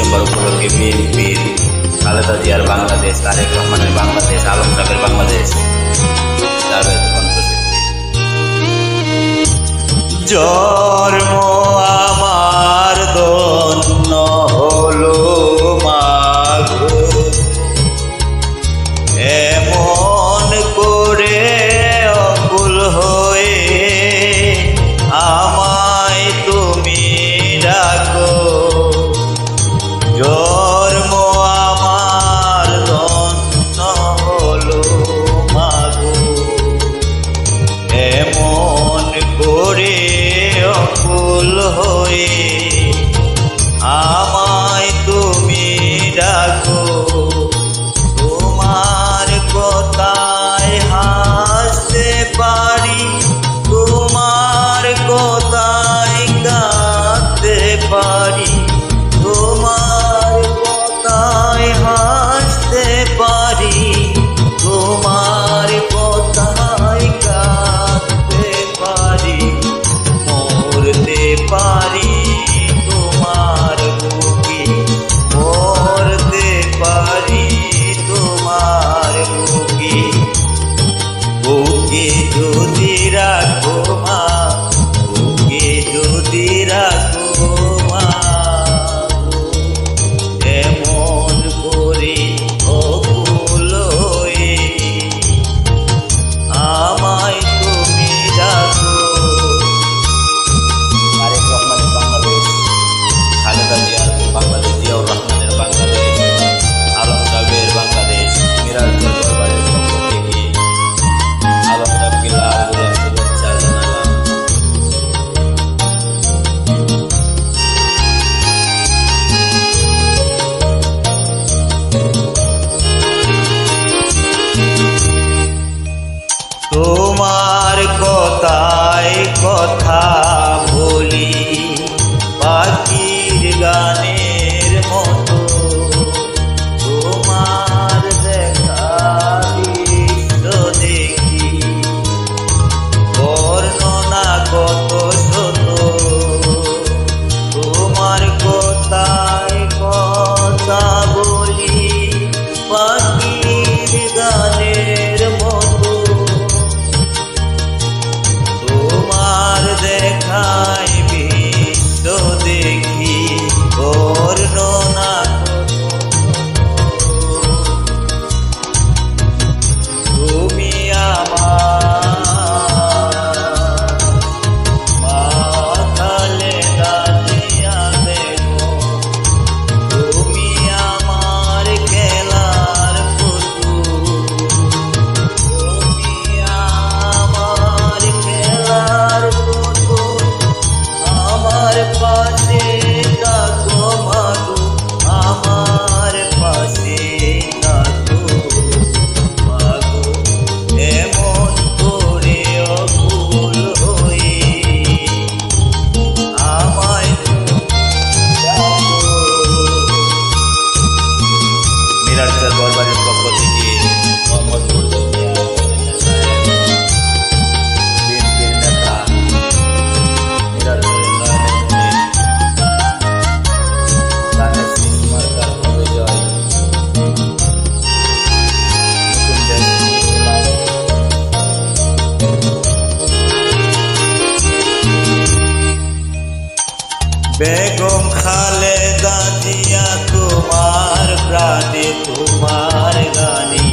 December উপলক্ষে বিএনপির খালেদা জিয়ার বাংলাদেশ, তারেক রহমানের বাংলাদেশ, আলম সাহেবের বাংলাদেশ জাভেদ কণ্ঠশিল্পী। জন্ম আমার ধন্য হলো মাগো, এমন করে অকুল হয়ে আমায় তুমি ডাকো। জন্ম আমার ধন্য হলো মাগো, এমন করে অকুল হয়ে আমায় তুমি ডাকো। তোমার কথায় হাসতে পারি, তোমার কথায় কাঁদতে পারি, তোমার কথায় হাসতে পারি, তোমার কথায় কাঁদতে পারি, মরতে পারি তোমার বুকে, মরতে পারি তোমার বুকে। বুকে যদি রাখো মা, বুকে যদি রাখো মা, এমন করে অকুল হয়ে আমায় তুমি ডাকো। তারেক রহমানের বাংলাদেশ, খালেদা জিয়ার বাংলাদেশ, জিয়াউর রহমানের বাংলাদেশ, আলম সাহেবের বাংলাদেশ, মিরাজের দরবারের পক্ষ থেকে আলম সাহেবকে লাল গোলাপ শুভেচ্ছা জানালাম। তোমার কথায় কথা বলি পাখির গানের মতো, তোমার দেখা দৃশ্য দেখি বর্ণনা কত শত। তোমার কথায় কথা বলি পাখির গানের মতো, তোমার দেখায় বিশ্ব দেখি বর্ণনা কত। তুমি আমার মাথালে দাঁড়িয়া দেখো, তুমি আমার খেলার পুতুল, তুমি আমার খেলার পুতুল, আমার পাশে থাকো মাগো, আমার পাশে থাকো মাগো, এমন করে অকুল হয়ে আমায় তুমি ডাকো। মিরাজের দরবারের পক্ষ থেকে মোহাম্মদ মুর্তজা সাহেব, বিএনপির নেতা, মিরাজের নয়নের গানের মার্কার হবে জয়, নতুন দেশ বেগম খালেদা জিয়া তোমার প্রাণে তোমার গানে